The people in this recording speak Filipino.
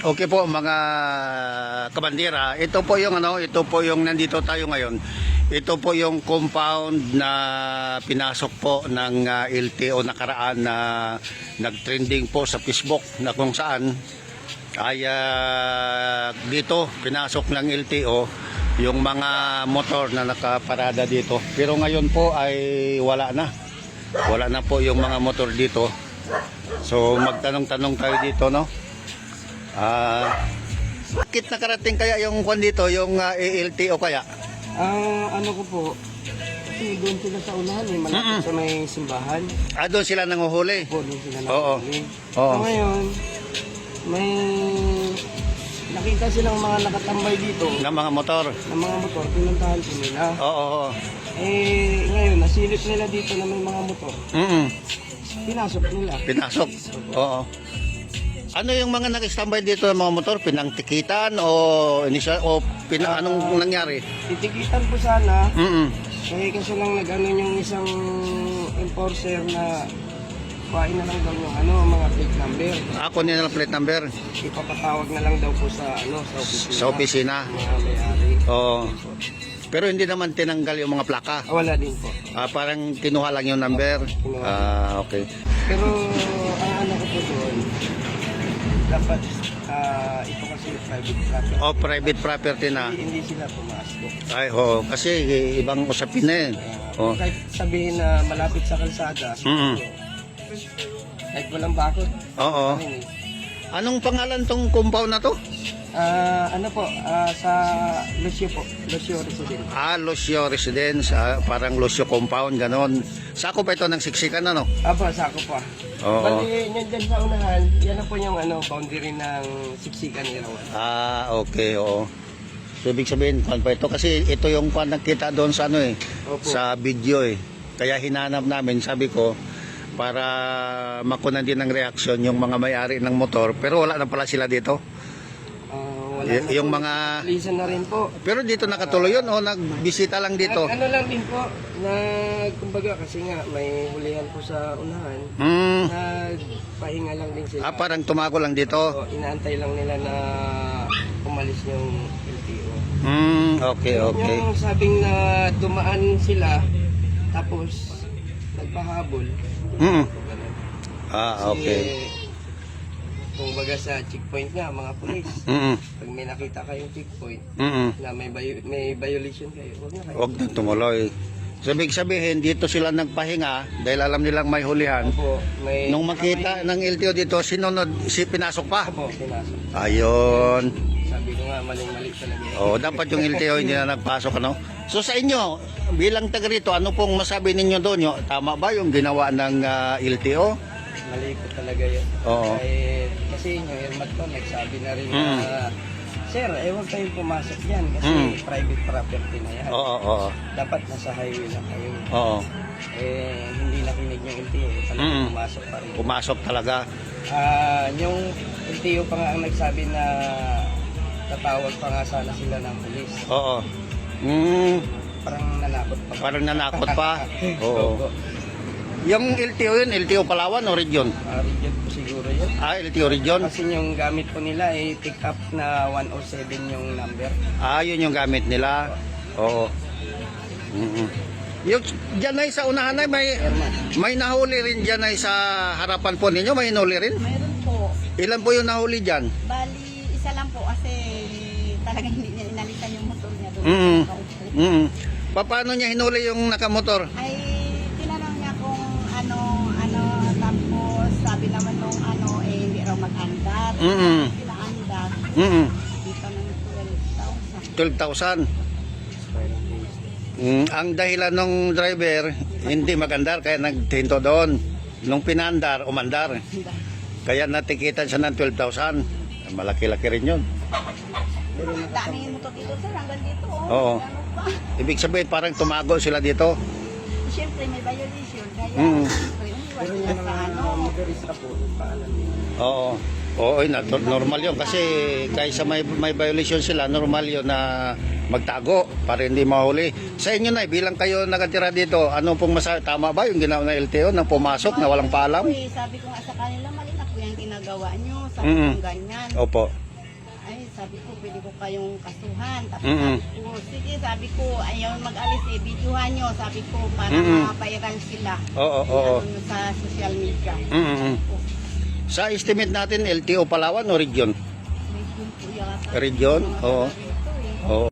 Okay po mga kabandera, ito po yung nandito tayo ngayon. Ito po yung compound na pinasok po ng LTO nakaraan na nagtrending po sa Facebook na kung saan ay dito pinasok ng LTO yung mga motor na nakaparada dito. Pero ngayon po ay wala na. Wala na po yung mga motor dito. So magtanong-tanong tayo dito, no? Bakit nakarating kaya yung kwan dito, yung LTO kaya? Ano ko po, kasi doon sila sa unahan malapit sa may simbahan. Doon sila nanguhuli? Po, doon sila Oo. nanguhuli. Oo. So ngayon, may nakita silang mga nakatambay dito Ng mga motor? na mga motor, pinuntahan po nila. Oo. Ngayon, nasilip nila dito na may mga motor. Pinasok nila. Pinasok? Oo. Ano yung mga nag-standby dito ng mga motor? Pinangtikitan o initial o anong nangyari? Titikitan po sana. Kasi lang nag-ano yung isang enforcer na kuhain na lang daw yung mga plate number. Ako nila plate number? Ipapatawag na lang daw po sa opisina. Sa opisina? Mga may-ari. Oo. Pero hindi naman tinanggal yung mga plaka? Wala din po. Parang kinuha lang yung number? Okay. Pero ang ano ko po doon, dapat ito kasi private property. Private property na? Hindi sila pumasok. Ay, kasi ibang usapin na eh. Kahit sabihin na malapit sa kalsada, kahit walang bakod. Oo. Anong pangalan tong compound na to? Sa Lucio po. Lucio Residence. Lucio Residence. Parang Lucio Compound, ganon. Sako pa ito ng siksikan, ano? Sako pa. Oo. Bali, yan dyan sa unahan, yan na po yung boundary ng siksikan ni Rawan. Okay, oo. So, ibig sabihin, kwan pa ito? Kasi ito yung kwan nakita doon sa Opo. sa video eh. Kaya hinanap namin, sabi ko, para makunan din ng reaksyon yung mga may-ari ng motor. Pero wala na pala sila dito. Yung mga... Lisan na rin po. Pero dito nakatuloy yun o nagbisita lang dito? Ano lang din po, kumbaga kasi nga may hulihan po sa unahan, nagpahinga lang din sila. Parang tumago lang dito? So, inaantay lang nila na umalis yung LTO. Okay. Yung sabing na dumaan sila, tapos nagpahabol. Okay. Kung baga sa checkpoint nga, mga pulis, pag may nakita kayong checkpoint na may violation kayo, huwag na tumuloy. So, ibig sabihin, dito sila nagpahinga dahil alam nilang may hulihan. Nung makita ng LTO dito, pinasok pa? Opo, pinasok. Ayun. Sabi ko nga, maling-mali talaga. Dapat yung LTO hindi na nagpasok, ano? So, sa inyo, bilang taga rito, ano pong masabi ninyo doon? Tama ba yung ginawa ng LTO? Mali ko talaga yun. Oo. Kasi yung helmet ko, nagsabi na rin na, Sir, huwag kayong pumasok dyan kasi private property na yan. Oo. Dapat nasa highway na kayo. Oo. Hindi nakinig yung LTO, talagang pumasok pa rin. Pumasok talaga. Yung LTO pa nga ang nagsabi na tatawag pa nga sana sila ng pulis. Oo. Parang nanakot pa. Parang nanakot pa. Oo. Opo. Yung LTO yun, LTO Palawan o region? Region po siguro yun. LTO region? Kasi yung gamit po nila ay pick up na 107 yung number. Yun yung gamit nila. Oo. Yung dyan ay sa unahan ay may nahuli rin dyan ay sa harapan po ninyo, may nahuli rin? Mayroon po. Ilan po yung nahuli dyan? Bali, isa lang po kasi talagang hindi niya inalitan yung motor niya doon. Paano niya hinuli yung nakamotor? Ay, tinanong niya kung ano, tapos sabi naman nung hindi raw mag-andar. Pinaandar. Dito ng 12,000. 12,000. Ang dahilan ng driver, hindi magandar kaya nagtinto doon. Nung pinandar, umandar. Kaya natikitan siya ng 12,000. Malaki-laki rin yun. Dami yung motor dito, sir, hanggang dito. Oo. Ibig sabihin, parang tumago sila dito. Siyempre, may violation. Kaya, siyempre, Pero umiwas yan ka sa ang motorista po, paalam nila. Oo. Normal yun. Kasi kaysa may violation sila, normal yun na magtago para hindi mahuli. Sa inyo na, bilang kayo nakatira dito, ano pong masabi? Tama ba yung ginawa ng LTO na pumasok na walang paalam? Sabi ko nga sa kanila, mali na po yung ginagawa nyo. Sabi ko ganyan. Opo. Ay, sabi ko, pwede ko kayong kasuhan. Tapos Mm-mm. sabi ko, sige, sabi ko, ayaw mag-alis eh, videohan nyo. Sabi ko, para Mm-mm. ma-viral sila. Oo, oo. Ano, sa social media. Mm-mm. Sabi ko, Sa estimate natin, LTO Palawan o region? may yun po yata. Region? Mga Oo. taga rito eh. Oo.